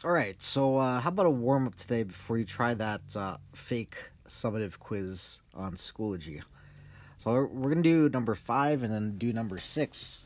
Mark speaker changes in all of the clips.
Speaker 1: All right, so how about a warm up today before you try that fake summative quiz on Schoology? So we're gonna do number 5 and then do number 6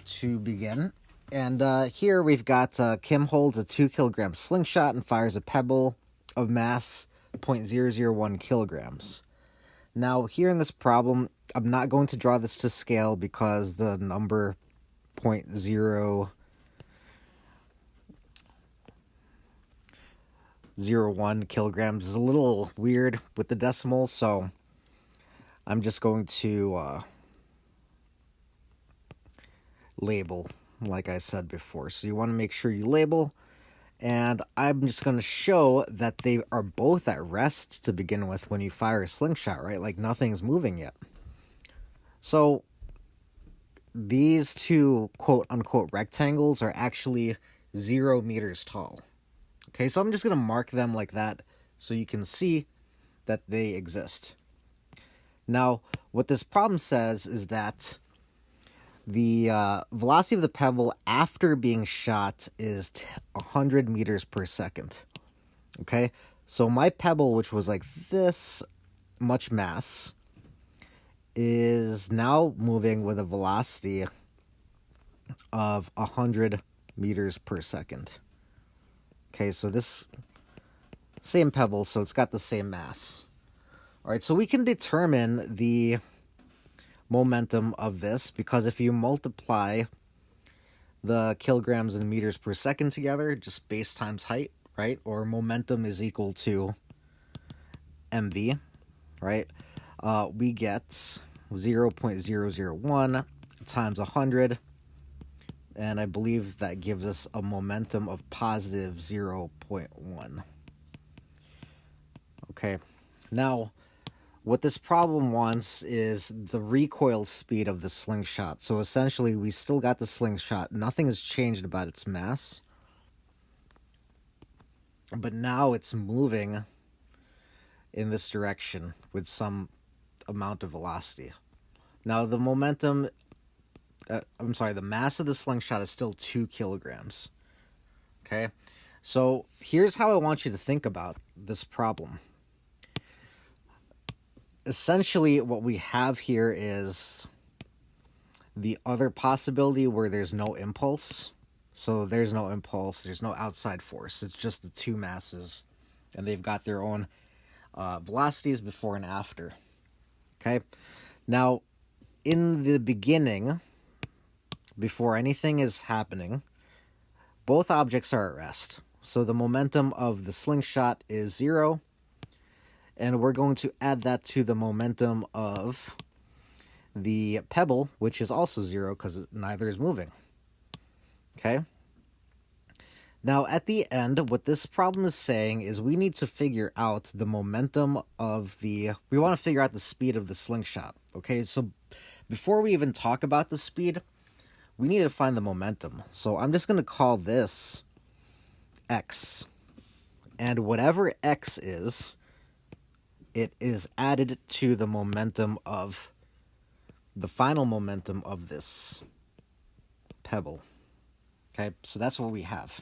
Speaker 1: to begin. And here we've got Kim holds a 2 kilogram slingshot and fires a pebble of mass 0.001 kilograms. Now, here in this problem, I'm not going to draw this to scale because the number 0.001 kilograms is a little weird with the decimal, so I'm just going to label, like I said before. So you want to make sure you label, and I'm just going to show that they are both at rest to begin with when you fire a slingshot, right? Like nothing's moving yet. So these two quote-unquote rectangles are actually 0 meters tall. Okay, so I'm just going to mark them like that so you can see that they exist. Now, what this problem says is that the velocity of the pebble after being shot is 100 meters per second. Okay, so my pebble, which was like this much mass, is now moving with a velocity of 100 meters per second. Okay, so this same pebble, so it's got the same mass. All right, so we can determine the momentum of this because if you multiply the kilograms and meters per second together, just base times height, right? Or momentum is equal to mv, right? We get 0.001 times 100, and I believe that gives us a momentum of positive 0.1. Okay, now what this problem wants is the recoil speed of the slingshot. So essentially, we still got the slingshot. Nothing has changed about its mass. But now it's moving in this direction with some amount of velocity. Now the momentum, the mass of the slingshot is still 2 kilograms. Okay? So here's how I want you to think about this problem. Essentially, what we have here is the other possibility where there's no impulse. So there's no impulse, there's no outside force. It's just the two masses, and they've got their own velocities before and after. Okay? Now, in the beginning, before anything is happening, both objects are at rest. So the momentum of the slingshot is 0, and we're going to add that to the momentum of the pebble, which is also 0 because neither is moving. Okay? Now, at the end, what this problem is saying is we need to figure out the momentum of we want to figure out the speed of the slingshot. Okay, so before we even talk about the speed, we need to find the momentum. So I'm just going to call this x. And whatever x is, it is added to the momentum of the final momentum of this pebble. Okay, so that's what we have.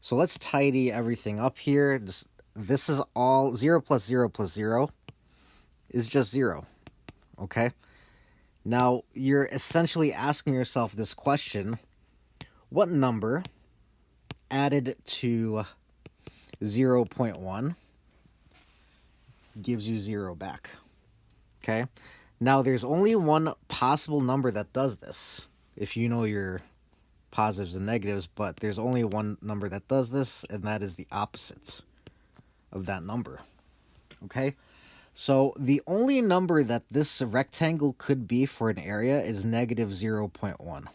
Speaker 1: So let's tidy everything up here. This is all 0 plus 0 plus 0 is just 0. Okay? Now, you're essentially asking yourself this question: what number added to 0.1 gives you 0 back? Okay? Now, there's only one possible number that does this, if you know your positives and negatives, but there's only one number that does this, and that is the opposite of that number. Okay? So the only number that this rectangle could be for an area is negative 0.1.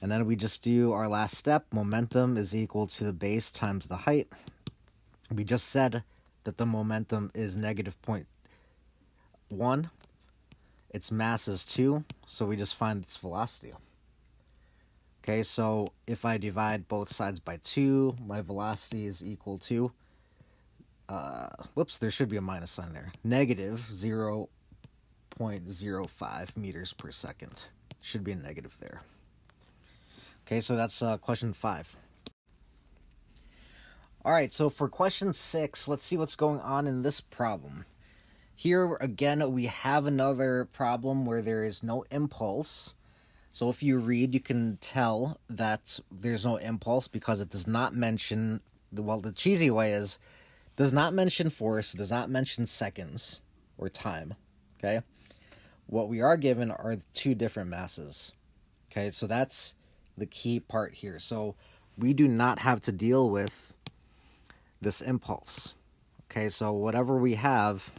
Speaker 1: And then we just do our last step. Momentum is equal to the base times the height. We just said that the momentum is negative 0.1. Its mass is 2, so we just find its velocity. Okay, so if I divide both sides by 2, my velocity is equal to, there should be a minus sign there, negative 0.05 meters per second. Should be a negative there. Okay, so that's question 5. All right, so for question 6, let's see what's going on in this problem. Here again, we have another problem where there is no impulse. So if you read, you can tell that there's no impulse because it does not mention, the cheesy way is, does not mention force, does not mention seconds or time, okay? What we are given are two different masses, okay? So that's the key part here. So we do not have to deal with this impulse, okay? So whatever we have,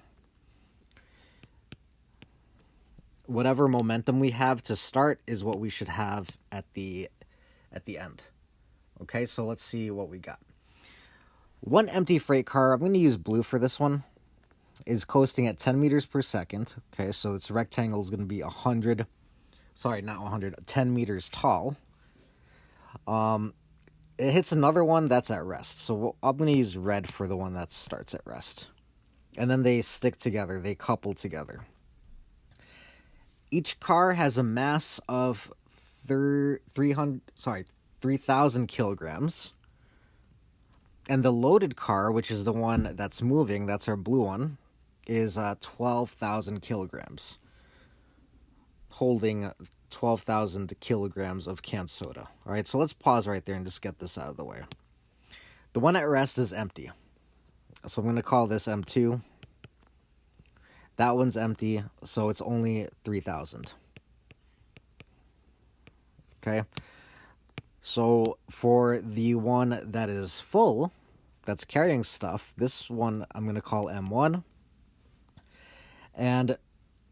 Speaker 1: whatever momentum we have to start is what we should have at the end. Okay, so let's see what we got. One empty freight car, I'm going to use blue for this one, is coasting at 10 meters per second. Okay, so its rectangle is going to be 10 meters tall. It hits another one that's at rest. So I'm going to use red for the one that starts at rest. And then they stick together, they couple together. Each car has a mass of 3,000 kilograms. And the loaded car, which is the one that's moving, that's our blue one, is 12,000 kilograms. Holding 12,000 kilograms of canned soda. All right, so let's pause right there and just get this out of the way. The one at rest is empty. So I'm going to call this M2. That one's empty, so it's only 3,000. Okay. So for the one that is full, that's carrying stuff, this one I'm going to call M1. And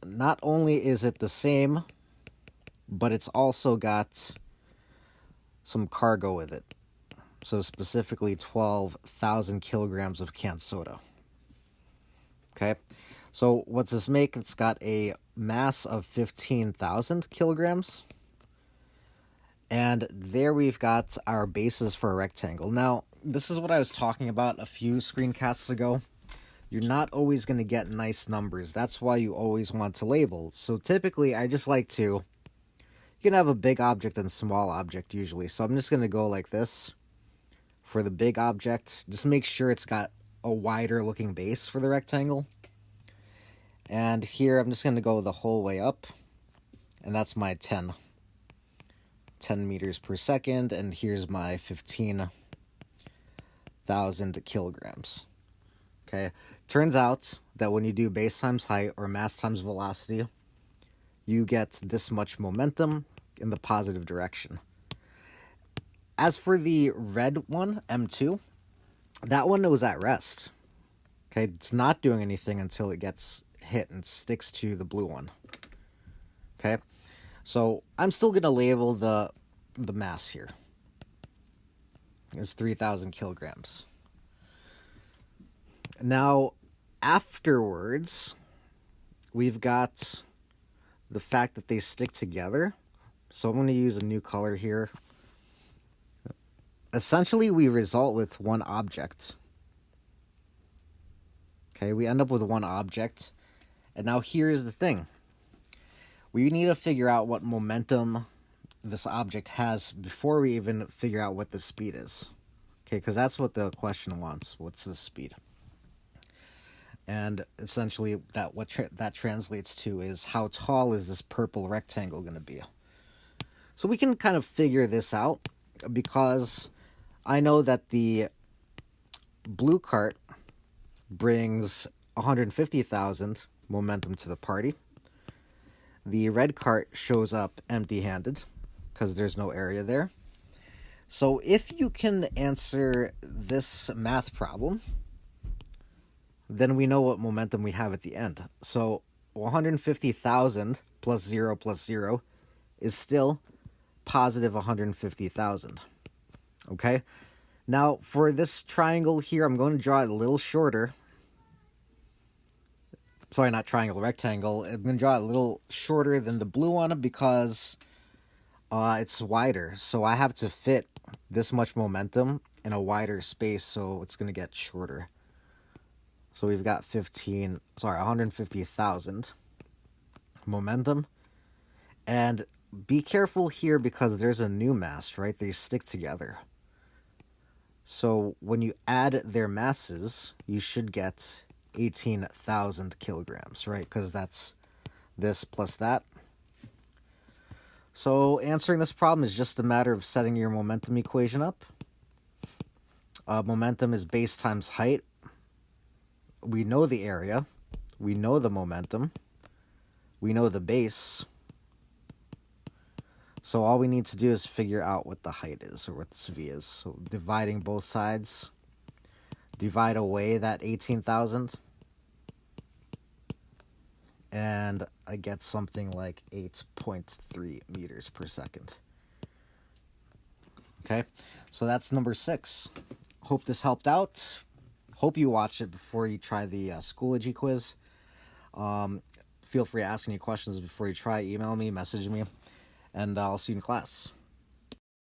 Speaker 1: not only is it the same, but it's also got some cargo with it. So specifically 12,000 kilograms of canned soda. Okay. So what's this make? It's got a mass of 15,000 kilograms. And there we've got our bases for a rectangle. Now, this is what I was talking about a few screencasts ago. You're not always going to get nice numbers. That's why you always want to label. So typically, I just like to... You can have a big object and small object usually. So I'm just going to go like this for the big object. Just make sure it's got a wider looking base for the rectangle. And here I'm just going to go the whole way up. And that's my 10 meters per second. And here's my 15,000 kilograms. Okay. Turns out that when you do base times height or mass times velocity, you get this much momentum in the positive direction. As for the red one, M2, that one was at rest. Okay, it's not doing anything until it gets hit and sticks to the blue one. Okay, so I'm still going to label the mass here. It's 3,000 kilograms. Now, afterwards, we've got the fact that they stick together. So I'm going to use a new color here. Essentially, we result with one object. Okay, we end up with one object. And now here's the thing. We need to figure out what momentum this object has before we even figure out what the speed is. Okay, because that's what the question wants. What's the speed? And essentially, that translates to is how tall is this purple rectangle going to be? So we can kind of figure this out because I know that the blue cart brings 150,000 momentum to the party. The red cart shows up empty-handed because there's no area there. So if you can answer this math problem, then we know what momentum we have at the end. So 150,000 plus 0 is still positive 150,000. Okay? Now, for this triangle here, I'm going to draw it a little shorter. Sorry, not triangle, rectangle. I'm going to draw it a little shorter than the blue one because it's wider. So I have to fit this much momentum in a wider space, so it's going to get shorter. So we've got 150,000 momentum. And be careful here because there's a new mass, right? They stick together. So when you add their masses, you should get 18,000 kilograms, right? Because that's this plus that. So answering this problem is just a matter of setting your momentum equation up. Momentum is base times height. We know the area. We know the momentum. We know the base. So all we need to do is figure out what the height is, or what this v is. So dividing both sides, divide away that 18,000. And I get something like 8.3 meters per second. Okay, so that's number 6. Hope this helped out. Hope you watch it before you try the Schoology quiz. Feel free to ask any questions before you try. Email me, message me, and I'll see you in class.